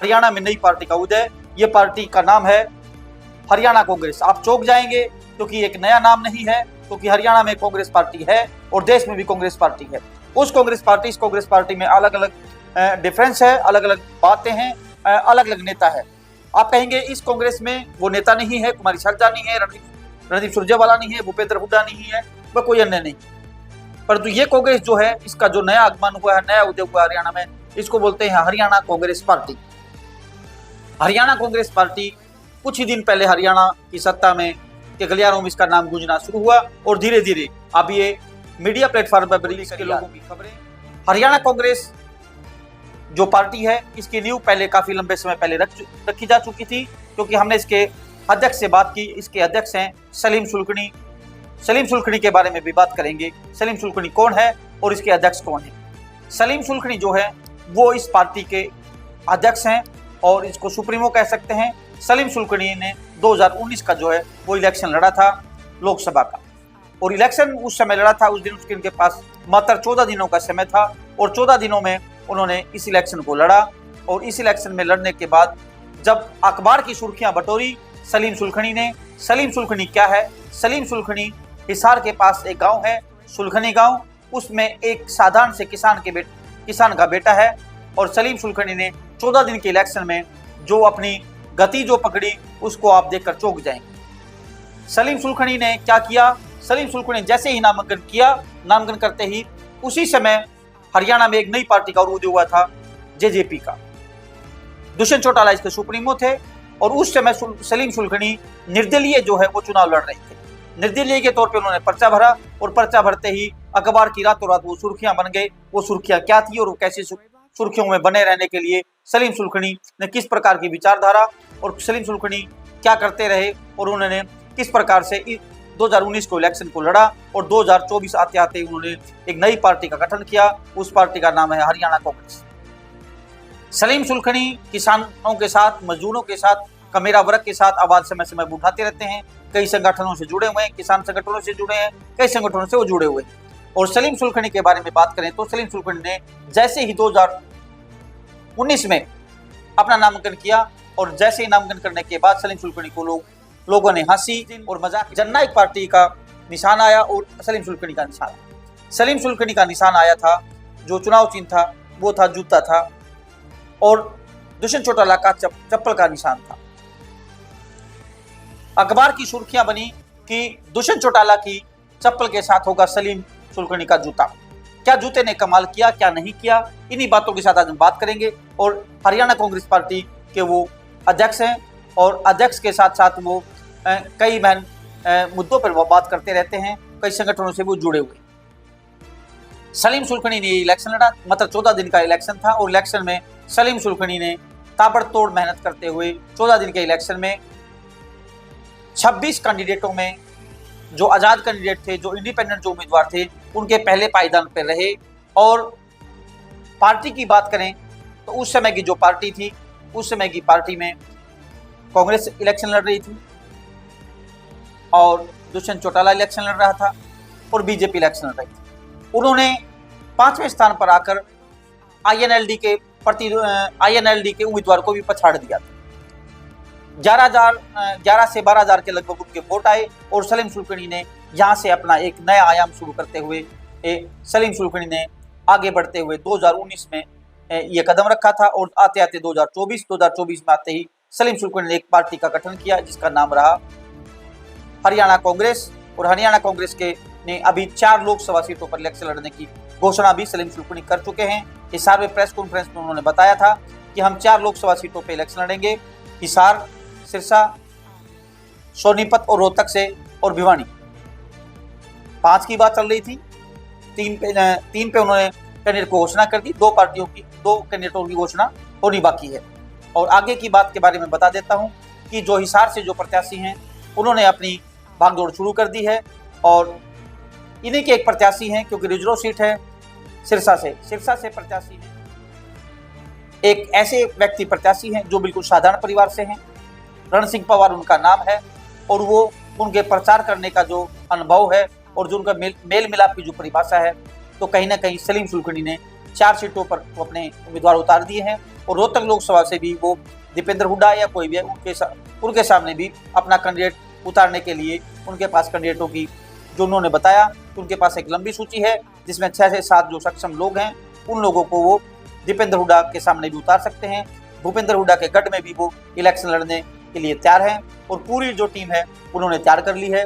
हरियाणा में नई पार्टी का उदय। ये पार्टी का नाम है हरियाणा कांग्रेस। आप चौंक जाएंगे क्योंकि एक नया नाम नहीं है, क्योंकि हरियाणा में कांग्रेस पार्टी है और देश में भी कांग्रेस पार्टी है। उस कांग्रेस पार्टी, इस कांग्रेस पार्टी में अलग अलग डिफरेंस है, अलग अलग बातें हैं, अलग अलग नेता है। आप कहेंगे इस कांग्रेस में वो नेता नहीं है, कुमारी शैलजा नहीं है, रणदीप सुरजेवाला नहीं है, भूपेंद्र हुड्डा नहीं है, वह कोई अन्य नहीं। परंतु ये कांग्रेस जो है, इसका जो नया आगमन हुआ है, नया उदय हुआ हरियाणा में, इसको बोलते हैं हरियाणा कांग्रेस पार्टी। हरियाणा कांग्रेस पार्टी कुछ ही दिन पहले हरियाणा की सत्ता में के गलियारों में इसका नाम गूंजना शुरू हुआ और धीरे धीरे अब ये मीडिया प्लेटफॉर्म पर रिलीज के लोगों की खबरें। हरियाणा कांग्रेस जो पार्टी है, इसकी नींव पहले काफी लंबे समय पहले रखी जा चुकी थी, क्योंकि हमने इसके अध्यक्ष से बात की। इसके अध्यक्ष हैं सलीम सुलखनी। सलीम सुलखनी के बारे में भी बात करेंगे। सलीम सुलखनी कौन है और इसके अध्यक्ष कौन है। सलीम सुलखनी जो है वो इस पार्टी के अध्यक्ष हैं और इसको सुप्रीमो कह सकते हैं। सलीम सुलखनी ने 2019 का जो है वो इलेक्शन लड़ा था लोकसभा का, और इलेक्शन उस समय लड़ा था, उस दिन उनके पास मात्र 14 दिनों का समय था और 14 दिनों में उन्होंने इस इलेक्शन को लड़ा। और इस इलेक्शन में लड़ने के बाद जब अखबार की सुर्खियां बटोरी सलीम सुलखनी ने। सलीम सुलखनी क्या है? सलीम सुलखनी हिसार के पास एक गांव है, सुलखनी गांव, उसमें एक साधारण से किसान का बेटा है। और सलीम सुलखनी ने 14 दिन के इलेक्शन में जो अपनी गति जो पकड़ी, उसको आप देखकर चौंक जाएंगे। सलीम सुलखनी ने क्या किया? सलीम सुलखनी जैसे ही नामांकन किया, नामांकन करते ही उसी समय हरियाणा में एक नई पार्टी का उदय हुआ था, जेजेपी का। दुष्यंत चौटाला इसके सुप्रीमो थे और उस समय सलीम सुलखनी निर्दलीय जो है वो चुनाव लड़ रहे थे। निर्दलीय के तौर पे उन्होंने पर्चा भरा और पर्चा भरते ही अखबार की रातों रात वो सुर्खियां बन गए। वो सुर्खियां क्या थी और कैसी सुर्खियों में बने रहने के लिए सलीम सुलखनी ने किस प्रकार की विचारधारा और सलीम सुलखनी क्या करते रहे और उन्होंने किस प्रकार से 2019 को इलेक्शन को लड़ा और 2024 आते आते उन्होंने एक नई पार्टी का गठन किया। उस पार्टी का नाम है हरियाणा कांग्रेस। सलीम सुलखनी किसानों के साथ, मजदूरों के साथ, कमेरा वर्ग के साथ आवाज समय समय उठाते रहते हैं। कई संगठनों से जुड़े हुए हैं, किसान संगठनों से जुड़े हैं, कई संगठनों से वो जुड़े हुए हैं। और सलीम सुलखनी के बारे में बात करें तो सलीम सुलखनी ने जैसे ही 2019 में अपना नामांकन किया और जैसे ही नामांकन करने के बाद सलीम सुलखनी को लोगों ने हंसी और मजाक। जननायक पार्टी का निशान आया और सलीम सुलखनी का निशान। सलीम सुलखनी का निशान आया था, जो चुनाव चिन्ह था वो था जूता था, और दुष्यंत चौटाला का चप्पल का निशान था। अखबार की सुर्खियां बनी कि दुष्यंत चौटाला की चप्पल के साथ होगा सलीम सुलखनी का जूता। क्या जूते ने कमाल किया, क्या नहीं किया, इन्हीं बातों के साथ आज हम बात करेंगे। और हरियाणा कांग्रेस पार्टी के वो अध्यक्ष हैं और अध्यक्ष के साथ साथ वो कई मुद्दों पर वो बात करते रहते हैं, कई संगठनों से वो जुड़े हुए। सलीम सुलखनी ने इलेक्शन लड़ा, मतलब 14 दिन का इलेक्शन था और इलेक्शन में सलीम सुलखनी ने ताबड़तोड़ मेहनत करते हुए 14 दिन के इलेक्शन में 26 कैंडिडेटों में जो आजाद कैंडिडेट थे, जो इंडिपेंडेंट जो उम्मीदवार थे, उनके पहले पायदान पर रहे। और पार्टी की बात करें तो उस समय की जो पार्टी थी, उस समय की पार्टी में कांग्रेस इलेक्शन लड़ रही थी और दुष्यंत चौटाला इलेक्शन लड़ रहा था और बीजेपी इलेक्शन लड़ रही थी। उन्होंने 5वें स्थान पर आकर आईएनएलडी के उम्मीदवार को भी पछाड़ दिया था। 11 से 12,000 के लगभग उनके वोट आए और सलीम सुलखनी ने यहाँ से अपना एक नया आयाम शुरू करते हुए सलीम सुलखनी ने आगे बढ़ते हुए 2019 में ये कदम रखा था और आते आते 2024 में आते ही सलीम सुलखनी ने एक पार्टी का गठन किया जिसका नाम रहा हरियाणा कांग्रेस। और हरियाणा कांग्रेस के ने अभी 4 लोकसभा सीटों पर इलेक्शन लड़ने की घोषणा भी सलीम सुलखनी कर चुके हैं। हिसार में प्रेस कॉन्फ्रेंस में उन्होंने बताया था कि हम 4 लोकसभा सीटों पर इलेक्शन लड़ेंगे, हिसार, सिरसा, सोनीपत और रोहतक से, और भिवानी। 5 की बात चल रही थी, 3 पे उन्होंने कैंडिडेट को घोषणा कर दी। 2 कैंडिडेटों की घोषणा होनी बाकी है। और आगे की बात के बारे में बता देता हूं कि जो हिसार से जो प्रत्याशी हैं उन्होंने अपनी भागदौड़ शुरू कर दी है और इन्हीं के एक प्रत्याशी हैं, क्योंकि रिजर्व सीट है सिरसा से प्रत्याशी हैं। एक ऐसे व्यक्ति प्रत्याशी हैं जो बिल्कुल साधारण परिवार से हैं, रण सिंह पवार उनका नाम है, और वो उनके प्रचार करने का जो अनुभव है और जो उनका मेल मिलाप की जो परिभाषा है, तो कहीं ना कहीं सलीम सुलखनी ने 4 सीटों पर वो अपने उम्मीदवार उतार दिए हैं और रोहतक लोकसभा से भी वो दीपेंद्र हुड्डा या कोई भी उनके सामने भी अपना कैंडिडेट उतारने के लिए उनके पास कैंडिडेटों की जो उन्होंने बताया कि उनके पास एक लंबी सूची है जिसमें 6 से 7 जो सक्षम लोग हैं उन लोगों को वो दीपेंद्र हुड्डा के सामने भी उतार सकते हैं। भूपेंद्र हुड्डा के गढ़ में भी वो इलेक्शन लड़ने के लिए तैयार हैं और पूरी जो टीम है उन्होंने तैयार कर ली है।